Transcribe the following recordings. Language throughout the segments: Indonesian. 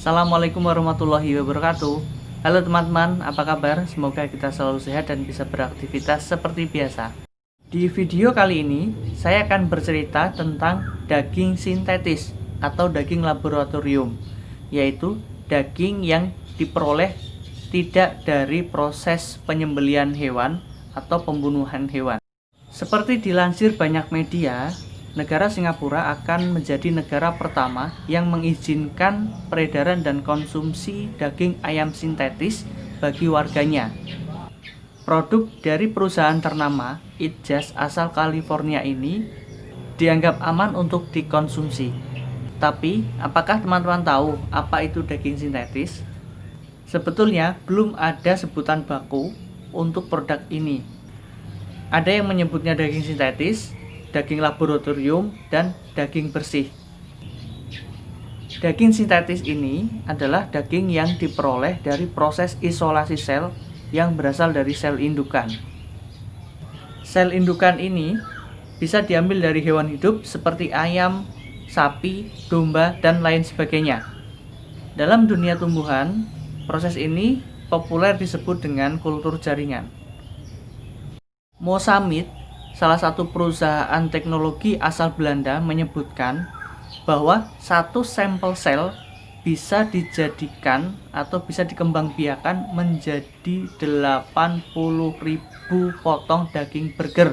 Assalamualaikum warahmatullahi wabarakatuh. Halo teman-teman, apa kabar? Semoga kita selalu sehat dan bisa beraktivitas seperti biasa. Di video kali ini, saya akan bercerita tentang daging sintetis atau daging laboratorium, yaitu daging yang diperoleh tidak dari proses penyembelihan hewan atau pembunuhan hewan. Seperti dilansir banyak media, negara Singapura akan menjadi negara pertama yang mengizinkan peredaran dan konsumsi daging ayam sintetis bagi warganya. Produk dari perusahaan ternama Eat Just asal California ini dianggap aman untuk dikonsumsi. Tapi, apakah teman-teman tahu apa itu daging sintetis? Sebetulnya belum ada sebutan baku untuk produk ini. Ada yang menyebutnya daging sintetis, daging laboratorium, dan daging bersih. Daging sintetis ini adalah daging yang diperoleh dari proses isolasi sel yang berasal dari sel indukan. Sel indukan ini bisa diambil dari hewan hidup seperti ayam, sapi, domba, dan lain sebagainya. Dalam dunia tumbuhan, proses ini populer disebut dengan kultur jaringan. Mosamid, salah satu perusahaan teknologi asal Belanda, menyebutkan bahwa satu sampel sel bisa dijadikan atau bisa dikembangbiakan menjadi 80.000 potong daging burger.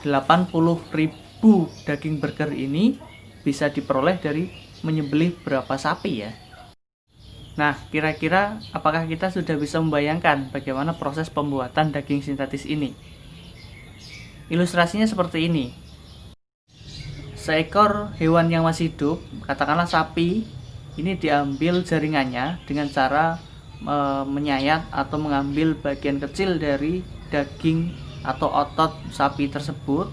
80.000 daging burger ini bisa diperoleh dari menyembelih berapa sapi ya. Nah, kira-kira apakah kita sudah bisa membayangkan bagaimana proses pembuatan daging sintetis ini? Ilustrasinya seperti ini. Seekor hewan yang masih hidup, katakanlah sapi, ini diambil jaringannya dengan cara menyayat atau mengambil bagian kecil dari daging atau otot sapi tersebut.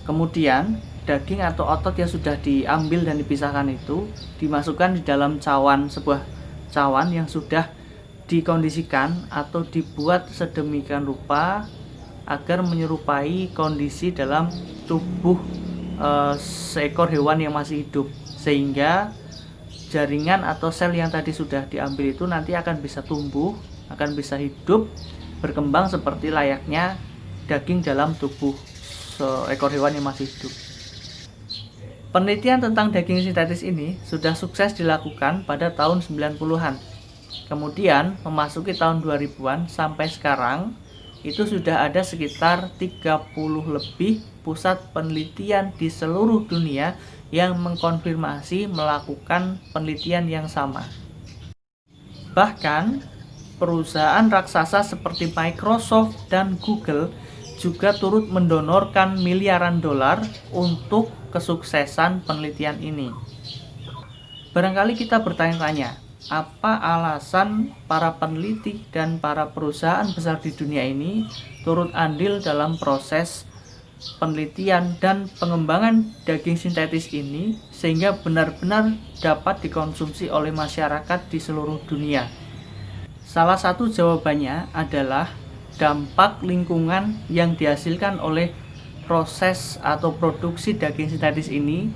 Kemudian, daging atau otot yang sudah diambil dan dipisahkan itu dimasukkan di dalam sebuah cawan yang sudah dikondisikan atau dibuat sedemikian rupa agar menyerupai kondisi dalam tubuh seekor hewan yang masih hidup, sehingga jaringan atau sel yang tadi sudah diambil itu nanti akan bisa tumbuh, akan bisa hidup, berkembang seperti layaknya daging dalam tubuh seekor hewan yang masih hidup. Penelitian tentang daging sintetis ini sudah sukses dilakukan pada tahun 90-an. Kemudian memasuki tahun 2000-an sampai sekarang itu sudah ada sekitar 30 lebih pusat penelitian di seluruh dunia yang mengkonfirmasi melakukan penelitian yang sama. Bahkan perusahaan raksasa seperti Microsoft dan Google juga turut mendonorkan miliaran dolar untuk kesuksesan penelitian ini. Barangkali kita bertanya-tanya, apa alasan para peneliti dan para perusahaan besar di dunia ini turut andil dalam proses penelitian dan pengembangan daging sintetis ini sehingga benar-benar dapat dikonsumsi oleh masyarakat di seluruh dunia? Salah satu jawabannya adalah dampak lingkungan yang dihasilkan oleh proses atau produksi daging sintetis ini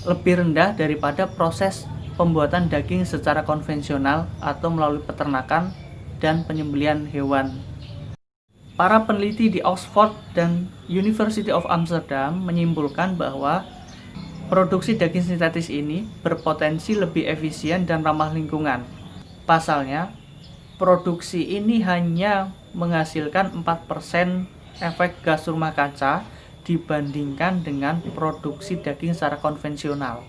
lebih rendah daripada proses pembuatan daging secara konvensional atau melalui peternakan dan penyembelihan hewan. Para peneliti di Oxford dan University of Amsterdam menyimpulkan bahwa produksi daging sintetis ini berpotensi lebih efisien dan ramah lingkungan. Pasalnya, produksi ini hanya menghasilkan 4% efek gas rumah kaca dibandingkan dengan produksi daging secara konvensional.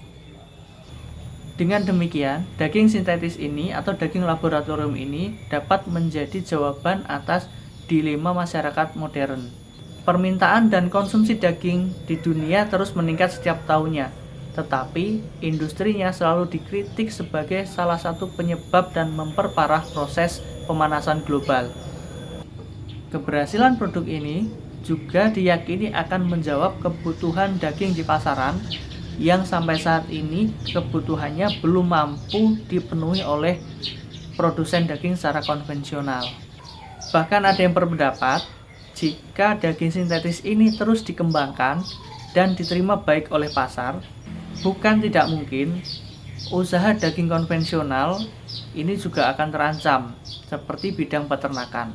Dengan demikian, daging sintetis ini atau daging laboratorium ini dapat menjadi jawaban atas dilema masyarakat modern. Permintaan dan konsumsi daging di dunia terus meningkat setiap tahunnya, tetapi industrinya selalu dikritik sebagai salah satu penyebab dan memperparah proses pemanasan global. Keberhasilan produk ini juga diyakini akan menjawab kebutuhan daging di pasaran yang sampai saat ini kebutuhannya belum mampu dipenuhi oleh produsen daging secara konvensional. Bahkan ada yang berpendapat jika daging sintetis ini terus dikembangkan dan diterima baik oleh pasar, bukan tidak mungkin usaha daging konvensional ini juga akan terancam, seperti bidang peternakan.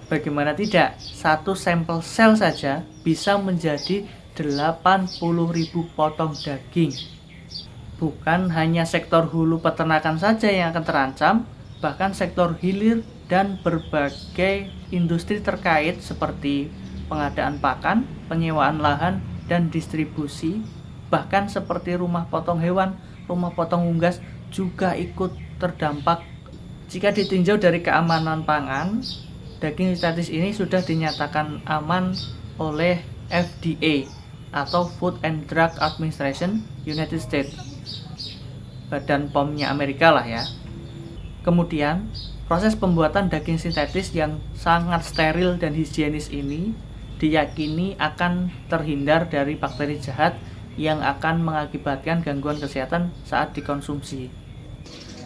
Bagaimana tidak, satu sampel sel saja bisa menjadi 80.000 potong daging. Bukan hanya sektor hulu peternakan saja yang akan terancam, bahkan sektor hilir dan berbagai industri terkait seperti pengadaan pakan, penyewaan lahan, dan distribusi, bahkan seperti rumah potong hewan, rumah potong unggas juga ikut terdampak. Jika ditinjau dari keamanan pangan, daging sintetis ini sudah dinyatakan aman oleh FDA atau Food and Drug Administration United States, badan POM-nya Amerika lah ya. Kemudian, proses pembuatan daging sintetis yang sangat steril dan higienis ini diyakini akan terhindar dari bakteri jahat yang akan mengakibatkan gangguan kesehatan saat dikonsumsi.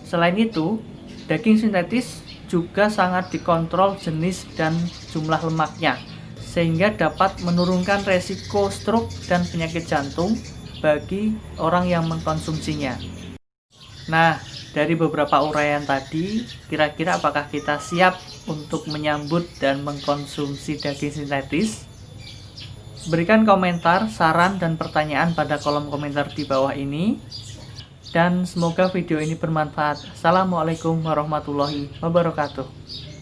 Selain itu, daging sintetis juga sangat dikontrol jenis dan jumlah lemaknya, sehingga dapat menurunkan resiko stroke dan penyakit jantung bagi orang yang mengkonsumsinya. Nah, dari beberapa uraian tadi, kira-kira apakah kita siap untuk menyambut dan mengkonsumsi daging sintetis? Berikan komentar, saran, dan pertanyaan pada kolom komentar di bawah ini. Dan semoga video ini bermanfaat. Assalamualaikum warahmatullahi wabarakatuh.